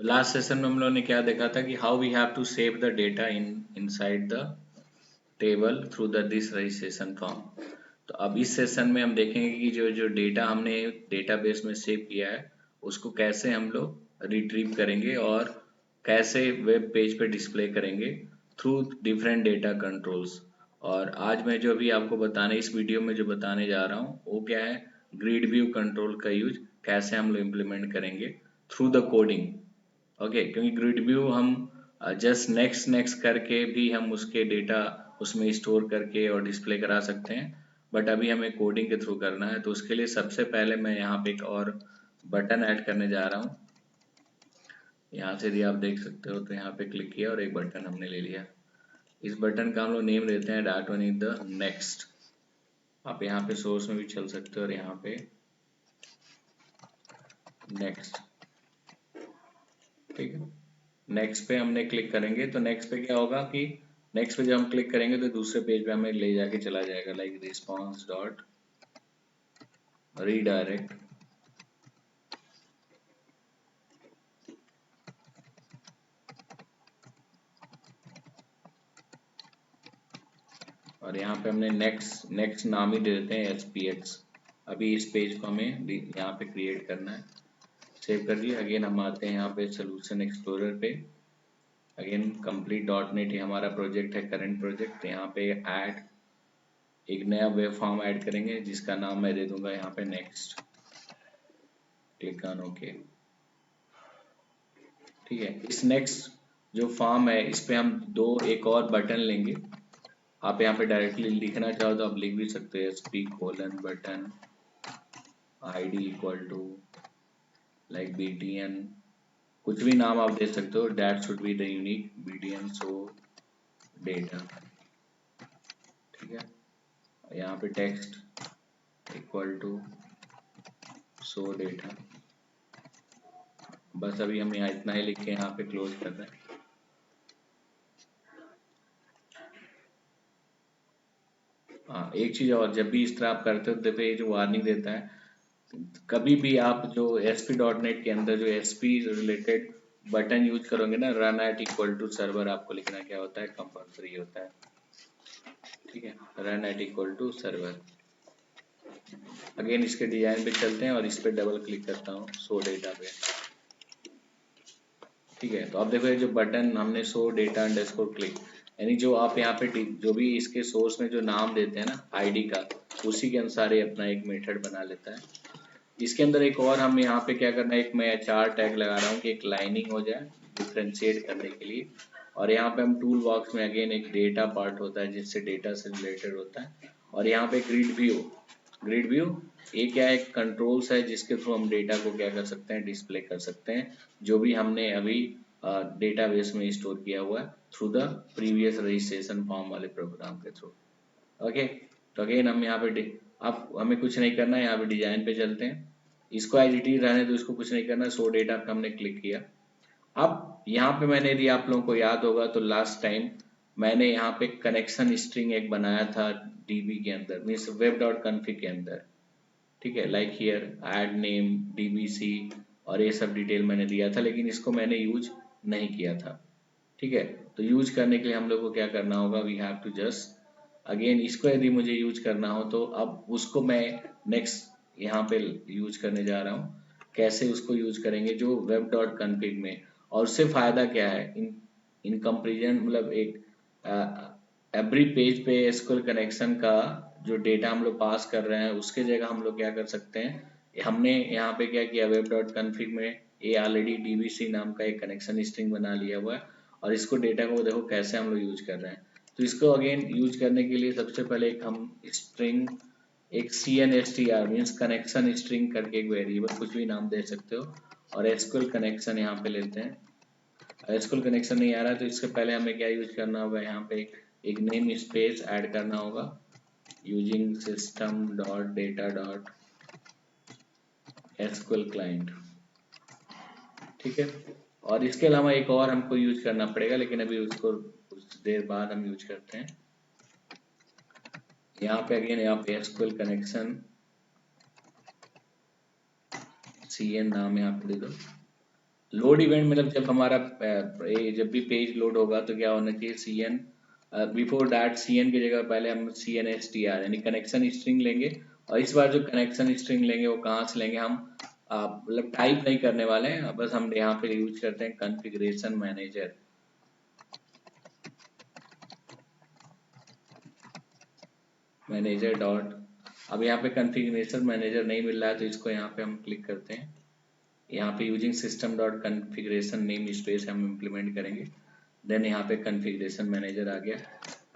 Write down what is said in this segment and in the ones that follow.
Last session में हम लोगों ने क्या देखा था कि how we have to save the data inside the table through the this registration form. तो अब इस सेशन में हम देखेंगे कि जो जो डेटा हमने डेटाबेस में सेव किया है उसको कैसे हम लोग रिट्रीव करेंगे और कैसे वेब पेज पे डिस्प्ले करेंगे थ्रू डिफरेंट डेटा कंट्रोल्स। और आज मैं जो अभी आपको बताने इस वीडियो में जो बताने जा रहा हूँ वो क्या है, ग्रिड व्यू कंट्रोल का यूज कैसे हम लोग इम्प्लीमेंट करेंगे थ्रू द कोडिंग। ओके, क्योंकि ग्रिड व्यू हम जस्ट नेक्स्ट नेक्स्ट करके भी हम उसके डेटा उसमें स्टोर करके और डिस्प्ले करा सकते हैं, बट अभी हमें कोडिंग के थ्रू करना है। तो उसके लिए सबसे पहले मैं यहाँ पे एक और बटन ऐड करने जा रहा हूँ। यहाँ से भी आप देख सकते हो, तो यहाँ पे क्लिक किया और एक बटन हमने ले लिया। इस बटन का हम लोग नेम देते हैं dot one is the next. आप यहाँ पे सोर्स में भी चल सकते हो और यहाँ पे नेक्स्ट, ठीक है। नेक्स्ट पे हमने क्लिक करेंगे तो नेक्स्ट पे क्या होगा कि नेक्स्ट पे जब हम क्लिक करेंगे तो दूसरे पेज पे हमें ले जाके चला जाएगा, लाइक रिस्पॉन्स डॉट रीडायरेक्ट। और यहाँ पे हमने नेक्स्ट नेक्स्ट नाम ही दे देते हैं SPX। अभी इस पेज को हमें यहाँ पे क्रिएट करना है। सेव कर दिया। अगेन हम आते हैं यहाँ पे सोल्यूशन एक्सप्लोरर पे। अगेन कंप्लीट डॉट नेट ये हमारा प्रोजेक्ट है, करंट प्रोजेक्ट। यहाँ पे ऐड एक नया वेब फॉर्म ऐड करेंगे जिसका नाम मैं दे दूंगा यहाँ पे नेक्स्ट। क्लिक ऑन ओके, ठीक है। इस नेक्स्ट जो फॉर्म है इस पे हम एक और बटन लेंगे। आप यहाँ पे डायरेक्टली लिखना चाहो तो आप लिख भी सकते हैं SP: button ID equal to like BTN, कुछ भी नाम आप दे सकते हो। That should be the unique BTN show data, ठीक है। यहाँ पे text equal to show data. बस अभी हम यहाँ इतना ही लिख के यहाँ पे क्लोज कर रहे हैं। हाँ, एक चीज और, जब भी इस तरह आप करते हो तो ये जो वार्निंग देता है, कभी भी आप जो ASP.NET के अंदर जो SP रिलेटेड बटन यूज करोगे ना, run at equal to server आपको लिखना क्या होता है, कंपल्सरी होता है, ठीक है। Run at equal to server. Again इसके डिजाइन पे चलते हैं और इस पे डबल क्लिक करता हूँ शो डेटा पे, ठीक है। तो अब देखो ये जो बटन हमने शो डेटा अंडरस्कोर क्लिक, यानी जो आप यहाँ पे जो भी इसके सोर्स में जो नाम देते हैं ना ID का, उसी के अनुसार ये अपना एक मेथड बना लेता है। इसके अंदर एक और हम यहाँ पे क्या करना है, एक मैं 4 टैग लगा रहा हूँ कि एक लाइनिंग हो जाए डिफ्रेंशिएट करने के लिए। और यहाँ पे हम टूल बॉक्स में अगेन एक डेटा पार्ट होता है जिससे डेटा से रिलेटेड होता है। और यहाँ पे ग्रिड व्यू, ग्रिड व्यू ये क्या है, कंट्रोल्स है जिसके थ्रू हम डेटा को क्या कर सकते हैं, डिस्प्ले कर सकते हैं, जो भी हमने अभी डेटाबेस में स्टोर किया हुआ है through the previous registration form वाले प्रोग्राम के थ्रू। ओके, तो अगेन हम यहाँ पे अब हमें कुछ नहीं करना है, यहाँ पे डिजाइन पे चलते हैं। इसको एज इट इज रहने तो इसको कुछ नहीं करना। शो डेटा पे हमने क्लिक किया। अब यहाँ पे मैंने, यदि आप लोगों को याद होगा तो लास्ट टाइम मैंने यहाँ पे कनेक्शन स्ट्रिंग एक बनाया था DB के अंदर, मीन्स वेब डॉट कॉन्फ़िग के अंदर, ठीक है। Like here add name DBC और ये सब डिटेल मैंने दिया था, लेकिन इसको मैंने यूज नहीं किया था, ठीक है। तो यूज करने के लिए हम लोग को क्या करना होगा, we have to just again इसको यदि मुझे यूज करना हो तो अब उसको मैं नेक्स्ट यहाँ पे यूज करने जा रहा हूँ। कैसे उसको यूज करेंगे, जो वेब डॉट कॉन्फ़िग में, और उससे फायदा क्या है इन कंपेरिजन, मतलब एक एवरी पेज पे एसक्यूएल कनेक्शन का जो डेटा हम लोग पास कर रहे हैं उसके जगह हम लोग क्या कर सकते हैं, हमने यहाँ पे क्या किया, वेब डॉट कॉन्फ़िग में ये ऑलरेडी DBC नाम का एक कनेक्शन स्ट्रिंग बना लिया हुआ है। और इसको डेटा को देखो कैसे हम लोग यूज कर रहे हैं। तो इसको अगेन यूज करने के लिए सबसे पहले एक हम स्ट्रिंग, एक CNSTR मीन्स कनेक्शन स्ट्रिंग करके एक वेरिएबल, कुछ भी नाम दे सकते हो, और एसक्यूएल कनेक्शन यहाँ पे लेते हैं। एसक्यूएल कनेक्शन नहीं आ रहा है तो इसके पहले हमें क्या यूज करना होगा, यहाँ पे एक नेम स्पेस ऐड करना होगा using system dot data dot SQL client, ठीक है। और इसके अलावा एक और हमको यूज करना पड़ेगा, लेकिन अभी उसको कुछ देर बाद हम यूज करते हैं। यहाँ पे अगेन यहाँ पे एसक्यूएल कनेक्शन CN नाम यहाँ पे दे दो, लोड इवेंट मतलब जब हमारा जब भी पेज लोड होगा तो क्या होना चाहिए, C N, before that C N की जगह पहले हम C N S T R यानी कनेक्शन स्ट्रिंग लेंगे। और इस बार जो कनेक्शन स्ट्रिंग लेंगे वो कहाँ से लेंगे, हम मतलब टाइप नहीं करने वाले हैं, बस हम यहाँ पे यूज करते हैं कॉन्फ़िगरेशन मैनेजर। मैनेजर डॉट, अब यहाँ पे कॉन्फ़िगरेशन मैनेजर नहीं मिल रहा है तो इसको यहाँ पे हम क्लिक करते हैं, यहाँ पे using system dot configuration name space हम इम्प्लीमेंट करेंगे। देन यहाँ पे कॉन्फ़िगरेशन मैनेजर आ गया,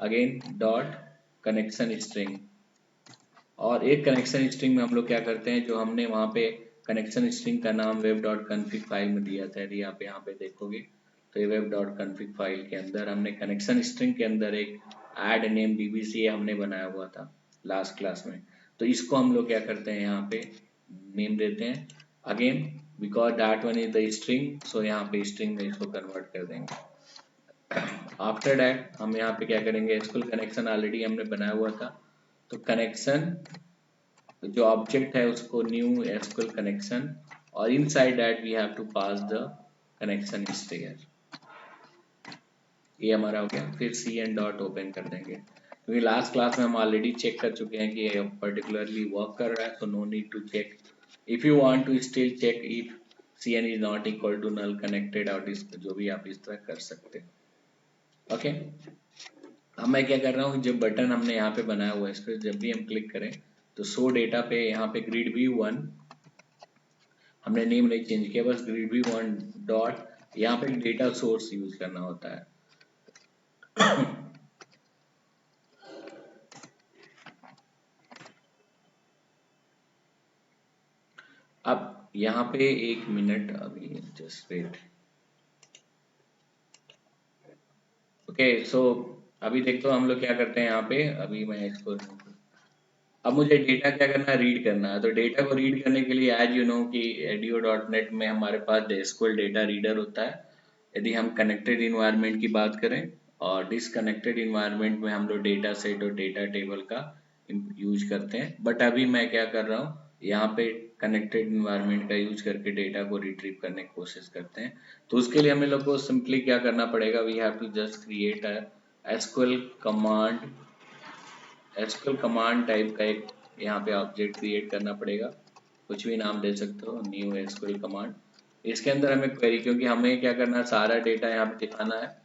अगेन डॉट कनेक्शन स्ट्रिंग, और एक कनेक्शन स्ट्रिंग में हम लोग क्या करते हैं, जो हमने वहाँ पे कनेक्शन स्ट्रिंग का नाम वेब डॉट कॉन्फ़िग फाइल में दिया था, यदि आप यहाँ पे देखोगे तो ये वेब डॉट कॉन्फ़िग फाइल के अंदर हमने कनेक्शन स्ट्रिंग के अंदर एक ऐड नेम बीबीसी हमने बनाया हुआ था लास्ट क्लास में। तो इसको हम लोग क्या करते हैं, यहाँ पे नेम देते हैं, again because that one is the string, so यहाँ पे स्ट्रिंग में इसको कन्वर्ट कर देंगे। आफ्टर दैट हम यहाँ पे क्या करेंगे, एसक्यूएल कनेक्शन ऑलरेडी हमने बनाया हुआ था, तो कनेक्शन जो ऑब्जेक्ट है उसको न्यू एसक्यूएल कनेक्शन, और inside that we have to pass the connection string. ये हमारा हो गया। फिर सी एन डॉट ओपन कर देंगे, क्योंकि लास्ट क्लास में हम ऑलरेडी चेक कर चुके हैं कि ये पर्टिकुलरली वर्क कर रहा है, so no need to check. If you want to still check if C N is not equal to null connected, और इस जो भी आप इस तरह कर सकते हैं। ओके, अब मैं क्या कर रहा हूँ, जो बटन हमने यहाँ पे बनाया हुआ है इस पर जब भी हम क्लिक करें तो शो डेटा पे यहाँ पे ग्रिड व्यू वन, हमने नेम नहीं चेंज किया, बस ग्रिड व्यू वन डॉट, यहाँ पे डेटा सोर्स यूज करना होता है। अब यहाँ पे एक मिनट, अभी जस्ट वेट। ओके सो अभी देखो हम लोग क्या करते हैं यहाँ पे, अभी मैं इसको, अब मुझे डेटा क्या करना है, रीड करना है। तो डेटा को रीड करने के लिए एज यू नो कि edu.net में हमारे पास एसक्यूएल डेटा रीडर होता है, यदि हम कनेक्टेड इन्वायरमेंट की बात करें, और डिसकनेक्टेड इन्वायरमेंट में हम लोग डेटा सेट और डेटा टेबल का यूज करते हैं। बट अभी मैं क्या कर रहा हूँ, यहाँ पे कनेक्टेड इन्वायरमेंट का यूज करके डेटा को रिट्रीव करने की कोशिश करते हैं। तो उसके लिए हमें लोग को सिंपली क्या करना पड़ेगा, we have to just create a SQL command, SQL command type का एक यहाँ पे ऑब्जेक्ट क्रिएट करना पड़ेगा, कुछ भी नाम दे सकते हो, न्यू एसक्यूएल कमांड। इसके अंदर हमें क्वेरी, क्योंकि हमें क्या करना है, सारा डेटा यहाँ पे दिखाना है,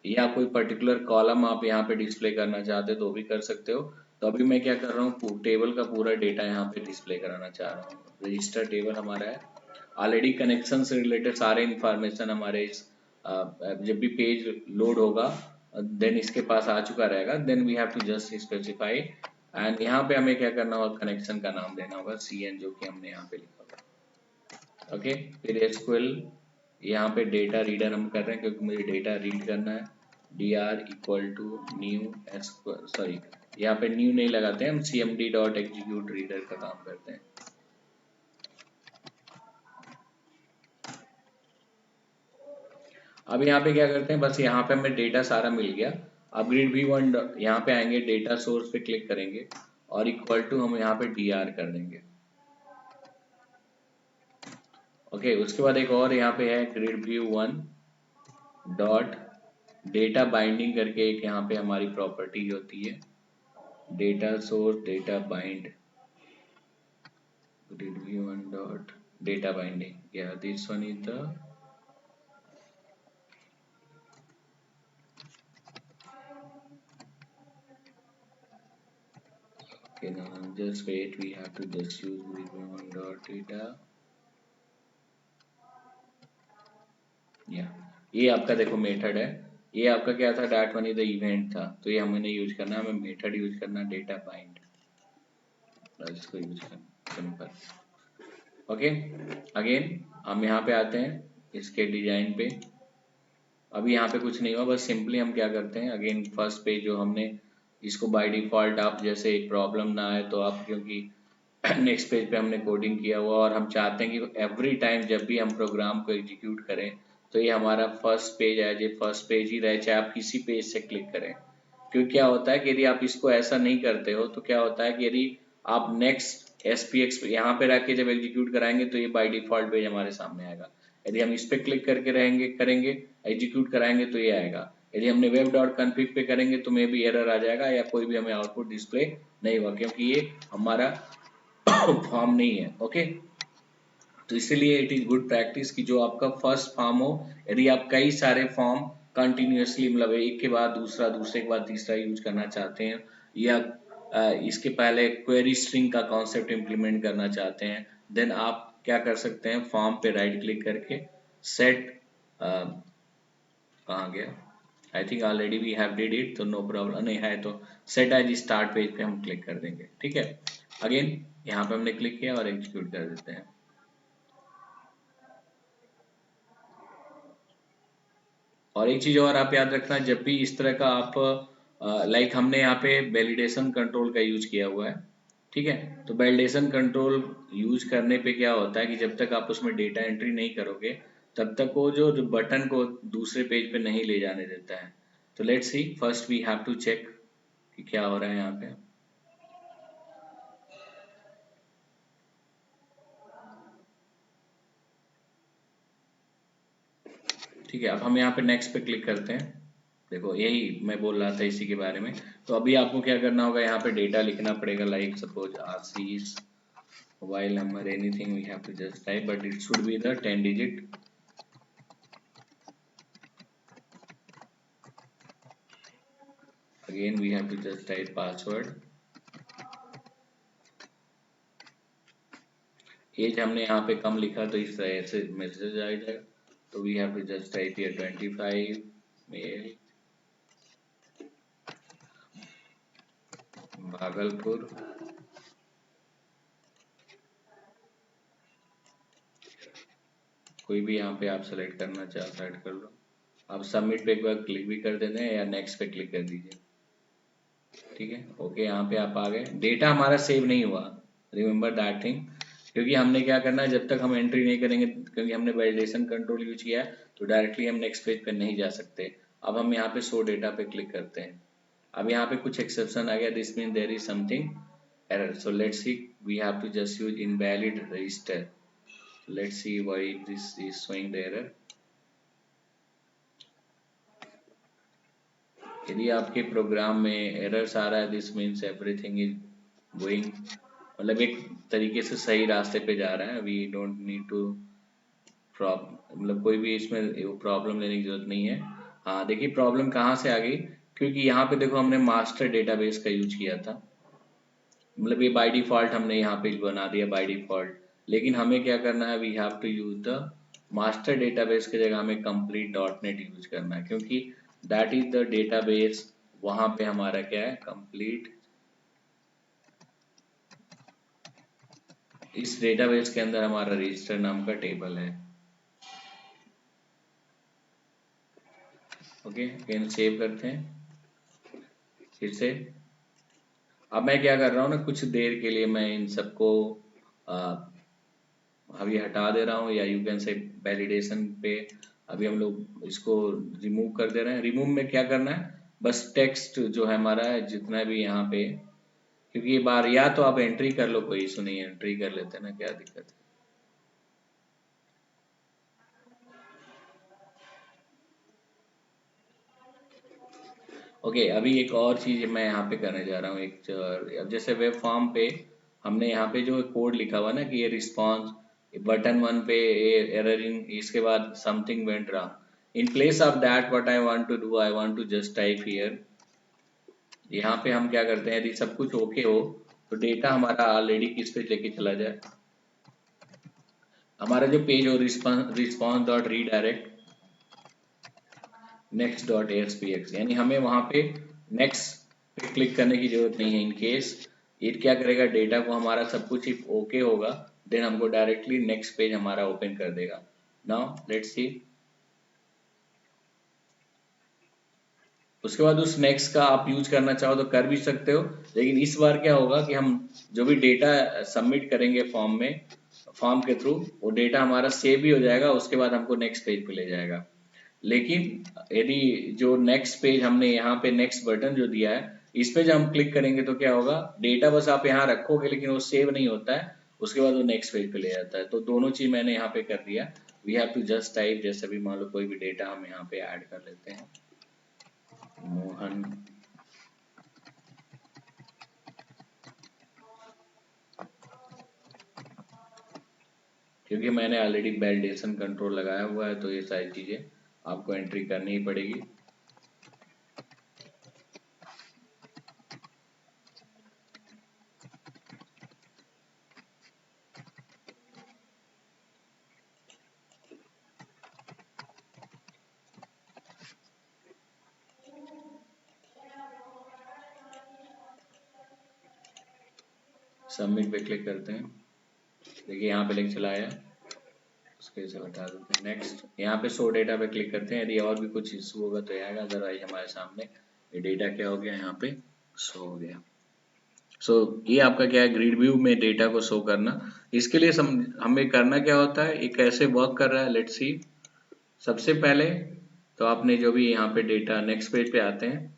या कोई पर्टिकुलर कॉलम आप यहाँ पे डिस्प्ले करना चाहते हो तो भी कर सकते हो। तो अभी मैं क्या कर रहा हूँ, टेबल का पूरा डेटा यहाँ पे डिस्प्ले कराना चाह रहा हूँ। रजिस्टर टेबल हमारा है, ऑलरेडी कनेक्शन से रिलेटेड सारे इंफॉर्मेशन हमारे इस जब भी पेज लोड होगा देन इसके पास आ चुका रहेगा। Then we have to just specify, and यहाँ पे हमें क्या करना होगा, कनेक्शन का नाम देना होगा सी एन, जो कि हमने यहाँ पे लिखा होगा। ओके, फिर एसक्यूएल यहाँ पे डेटा रीडर हम कर रहे हैं क्योंकि मुझे डेटा रीड करना है, D R equal to new SQL, sorry यहाँ पे न्यू नहीं लगाते हैं, हम C M D dot execute reader का काम करते हैं। अब यहाँ पे क्या करते हैं, बस यहाँ पे हमें डेटा सारा मिल गया। अब ग्रिड भी वन यहाँ पे आएंगे, डेटा सोर्स पे क्लिक करेंगे और इक्वल टू हम यहाँ पे डी आर कर देंगे। ओके, उसके बाद एक और यहाँ पे है grid view one dot data binding करके एक यहाँ पे हमारी प्रॉपर्टी होती है, data source data bind, grid view one dot data binding, या this one is the, okay now just wait, we have to just use grid view one dot data, या ये आपका देखो मेथड है, ये आपका क्या था, that one is the event था, तो ये हमें यूज करना है, हमें मेथड यूज करना डेटा बाइंड, इसको यूज करना सिंपल। ओके, अगेन हम यहाँ पे आते हैं इसके डिजाइन पे। अभी यहाँ पे कुछ नहीं हुआ, बस सिंपली हम क्या करते हैं, अगेन फर्स्ट पेज जो हमने इसको बाय डिफॉल्ट आप जैसे एक प्रॉब्लम ना आए तो आप, क्योंकि नेक्स्ट पेज पे हमने कोडिंग किया हुआ और हम चाहते हैं कि एवरी टाइम जब भी हम प्रोग्राम को एग्जीक्यूट करें तो ये हमारा first page as a first page ही रहे, चाहे आप किसी पेज से क्लिक करें। क्योंकि क्या होता है कि यदि आप इसको ऐसा नहीं करते हो तो क्या होता है कि यदि आप नेक्स्ट SPX यहाँ पे रख के जब एग्जीक्यूट कराएंगे तो ये बाय डिफॉल्ट पेज हमारे सामने आएगा, यदि हम इस पे क्लिक करके करेंगे एग्जीक्यूट कराएंगे तो ये आएगा। यदि हमने वेब डॉट कॉन्फ़िग पे करेंगे तो मे भी एरर आ जाएगा या कोई भी हमें आउटपुट डिस्प्ले नहीं होगा, क्योंकि ये हमारा फॉर्म नहीं है। ओके, तो इसीलिए इट इज गुड प्रैक्टिस कि जो आपका फर्स्ट फॉर्म हो, यदि आप कई सारे फॉर्म कंटिन्यूअसली मतलब एक के बाद दूसरा, दूसरे के बाद तीसरा यूज करना चाहते हैं, या इसके पहले क्वेरी स्ट्रिंग का कॉन्सेप्ट इंप्लीमेंट करना चाहते हैं, देन आप क्या कर सकते हैं, फॉर्म पे राइट क्लिक करके सेट कहाँ गया, I think already we have did it, तो नो प्रॉब्लम नहीं है तो सेट एज स्टार्ट पेज पे हम क्लिक कर देंगे। ठीक है, अगेन यहाँ पे हमने क्लिक किया और एग्जीक्यूट कर देते हैं। और एक चीज और आप याद रखना, जब भी इस तरह का आप लाइक हमने यहाँ पे वैलिडेशन कंट्रोल का यूज किया हुआ है। ठीक है, तो वैलिडेशन कंट्रोल यूज करने पे क्या होता है कि जब तक आप उसमें डेटा एंट्री नहीं करोगे तब तक वो जो बटन को दूसरे पेज पे नहीं ले जाने देता है। तो let's see, first we have to check कि क्या हो रहा है यहाँ पे। ठीक है, अब हम यहाँ पे नेक्स्ट पे क्लिक करते हैं। देखो यही मैं बोल रहा था इसी के बारे में। तो अभी आपको क्या करना होगा, यहाँ पे डेटा लिखना पड़ेगा, like suppose Ashish mobile number, anything we have to just type, but it should be the 10 digit. Again we have to just type password. As हमने यहाँ पे कम लिखा तो इस तरह से मैसेज आ जाएगा, तो we have to just type here 25 male Bhagalpur. कोई भी यहाँ पे आप सेलेक्ट करना चाहो सेलेक्ट कर लो। आप सबमिट पे एक बार क्लिक भी कर देते हैं या नेक्स्ट पे क्लिक कर दीजिए। ठीक है, ओके, यहाँ पे आप आ गए। डेटा हमारा सेव नहीं हुआ, रिमेम्बर दैट थिंग, क्योंकि हमने क्या करना है, जब तक हम एंट्री नहीं करेंगे, क्योंकि हमने वैलिडेशन कंट्रोल यूज किया है तो डायरेक्टली हम नेक्स्ट पेज पे नहीं जा सकते। अब हम यहाँ पे शो डेटा पे क्लिक करते हैं। अब यहाँ पे कुछ एक्सेप्शन आ गया, this mean there is something error, so let's see, we have to just use invalid register. Let's see why this is showing the error. यदि आपके प्रोग्राम में एरर्स आ रहा है, this means everything is going, मतलब एक तरीके से सही रास्ते पे जा रहा है। वी डोंट नीड टू मतलब कोई भी इसमें प्रॉब्लम लेने की जरूरत नहीं है। हाँ देखिए, प्रॉब्लम कहाँ से आ गई, क्योंकि यहाँ पे देखो हमने मास्टर डेटाबेस का यूज किया था, मतलब ये बाय डिफॉल्ट हमने यहाँ पे बना दिया बाय डिफॉल्ट, लेकिन हमें क्या करना है, we have to use the master database की जगह हमें कंप्लीट डॉट नेट यूज करना है, क्योंकि दैट इज द डेटाबेस, वहां पे हमारा क्या है, कंप्लीट, इस डेटाबेस के अंदर हमारा रजिस्टर नाम का टेबल है। ओके, अगेन सेव करते हैं फिर से। अब मैं क्या कर रहा हूँ ना, कुछ देर के लिए मैं इन सबको अभी हटा दे रहा हूँ, या यू कैन से वैलिडेशन पे अभी हम लोग इसको रिमूव कर दे रहे हैं। रिमूव में क्या करना है, बस टेक्स्ट जो है हमारा जितना भी यहाँ पे, क्योंकि ये बार या तो आप एंट्री कर लो, कोई इशू नहीं है, एंट्री कर लेते हैं ना, क्या दिक्कत है। ओके, अभी एक और चीज मैं यहाँ पे करने जा रहा हूँ, अब जैसे वेब फॉर्म पे हमने यहाँ पे जो कोड लिखा हुआ ना कि ये रिस्पॉन्स बटन 1 पे एरर इन, इसके बाद something went wrong, in place of that what I want to do, I want to just type here, यहाँ पे हम क्या करते हैं, यदि सब कुछ ओके हो तो डेटा हमारा ऑलरेडी किस पे लेके चला जाए, हमारा जो पेज हो response dot redirect next dot ASPX, यानी हमें वहां पे नेक्स्ट पे क्लिक करने की जरूरत नहीं है। इन केस ये क्या करेगा, डेटा को हमारा सब कुछ ही ओके होगा, देन हमको डायरेक्टली नेक्स्ट पेज हमारा ओपन कर देगा। नाउ लेट्स सी, उसके बाद उस नेक्स्ट का आप यूज करना चाहो तो कर भी सकते हो, लेकिन इस बार क्या होगा कि हम जो भी डेटा सबमिट करेंगे फॉर्म में, फॉर्म के थ्रू, वो डेटा हमारा सेव भी हो जाएगा, उसके बाद हमको नेक्स्ट पेज पे ले जाएगा। लेकिन यदि जो नेक्स्ट पेज हमने यहाँ पे नेक्स्ट बटन जो दिया है, इस पे जब हम क्लिक करेंगे तो क्या होगा, डेटा बस आप यहाँ रखोगे लेकिन वो सेव नहीं होता है, उसके बाद वो नेक्स्ट पेज पे ले जाता है। तो दोनों चीज मैंने यहाँ पे कर दिया। We have to just type, जैसे भी मान लो कोई भी डेटा हम यहाँ पे ऐड कर लेते हैं, मोहन क्योंकि मैंने ऑलरेडी वैलिडेशन कंट्रोल लगाया हुआ है तो ये सारी चीजें आपको एंट्री करनी ही पड़ेगी। सबमिट पे क्लिक करते हैं, देखिए यहाँ पे लिख चला आया, उसके से हटा देते हैं। नेक्स्ट यहाँ पे शो डेटा पे क्लिक करते हैं, यदि और भी कुछ इशू होगा तो आएगा, अदरवाइज हमारे सामने ये डेटा क्या हो गया, यहाँ पे शो हो गया। ये आपका क्या है, ग्रिड व्यू में डेटा को शो करना। इसके लिए हमें करना क्या होता है, ये कैसे वर्क कर रहा है, लेट्स सी। सबसे पहले तो आपने जो भी यहाँ पे डेटा, नेक्स्ट पेज पे आते हैं,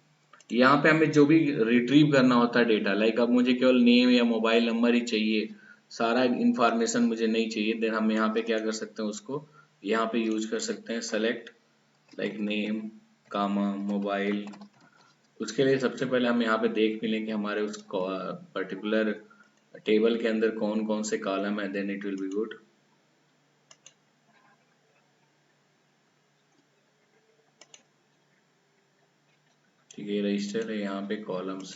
यहाँ पे हमें जो भी रिट्रीव करना होता है डेटा, लाइक अब मुझे केवल नेम या मोबाइल नंबर ही चाहिए, सारा इंफॉर्मेशन मुझे नहीं चाहिए, देन हम यहाँ पे क्या कर सकते हैं, उसको यहाँ पे यूज कर सकते हैं, सेलेक्ट लाइक नेम कामा मोबाइल। उसके लिए सबसे पहले हम यहाँ पे देख भी लें कि हमारे उस पर्टिकुलर टेबल के अंदर कौन कौन से कॉलम है, then it will be good. ठीक है, रजिस्टर है, यहाँ पे कॉलम्स,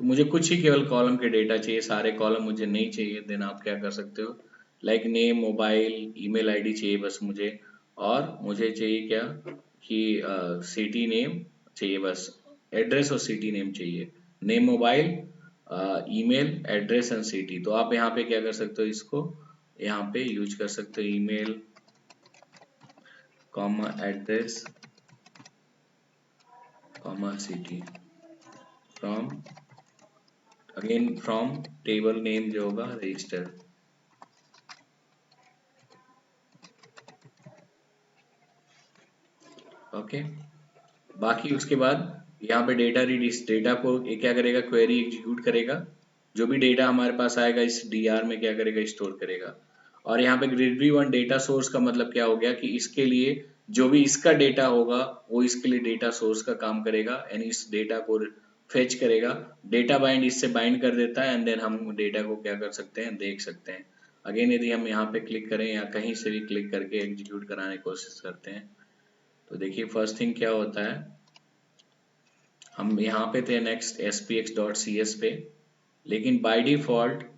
तो मुझे कुछ ही केवल कॉलम के डेटा चाहिए, सारे कॉलम मुझे नहीं चाहिए, देन आप क्या कर सकते हो, like name mobile email ID चाहिए बस मुझे, और मुझे चाहिए क्या कि सिटी नेम चाहिए बस, एड्रेस और सिटी नेम चाहिए, name mobile email address and city. तो आप यहाँ पे क्या कर सकते हो, इसको यहाँ पे यूज कर सकते हो, email comma address comma city from, again from table name जो होगा रजिस्टर। ओके, बाकी उसके बाद यहाँ पे डेटा रीड, इस डेटा को ये क्या करेगा, क्वेरी एग्जीक्यूट करेगा, जो भी डेटा हमारे पास आएगा इस डीआर में क्या करेगा, स्टोर करेगा। और यहाँ पे grid view one data source का मतलब क्या हो गया कि इसके लिए जो भी इसका डेटा होगा वो इसके लिए डेटा सोर्स का काम करेगा, यानी इस डेटा को फेच करेगा, डेटा बाइंड इससे बाइंड कर देता है, एंड देन हम डेटा को क्या कर सकते हैं, देख सकते हैं। अगेन यदि हम यहाँ पे क्लिक करें या कहीं से भी क्लिक करके एग्जीक्यूट कराने की कोशिश करते हैं, तो देखिए फर्स्ट थिंग क्या होता है, हम यहाँ पे थे नेक्स्ट spx.cs पे, लेकिन बाय डिफॉल्ट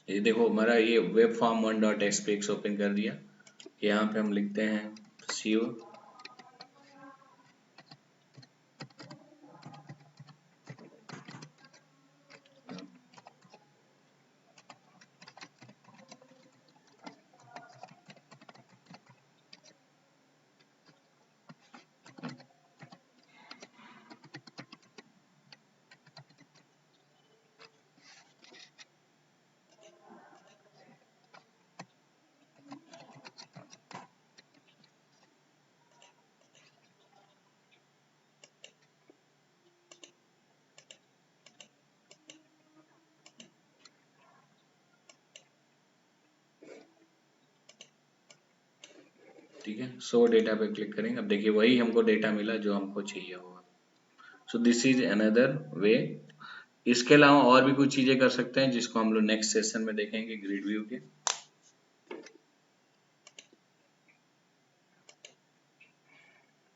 ये देखो हमारा ये वेब फॉर्म 1.spx ओपन कर दिया। यहाँ पे हम लिखते हैं co, ठीक है, शो डेटा पे क्लिक करेंगे, अब देखिए वही हमको डेटा मिला जो हमको चाहिए होगा। So this is another way. इसके अलावा और भी कुछ चीजें कर सकते हैं जिसको हम लोग नेक्स्ट सेशन में देखेंगे ग्रिड व्यू के।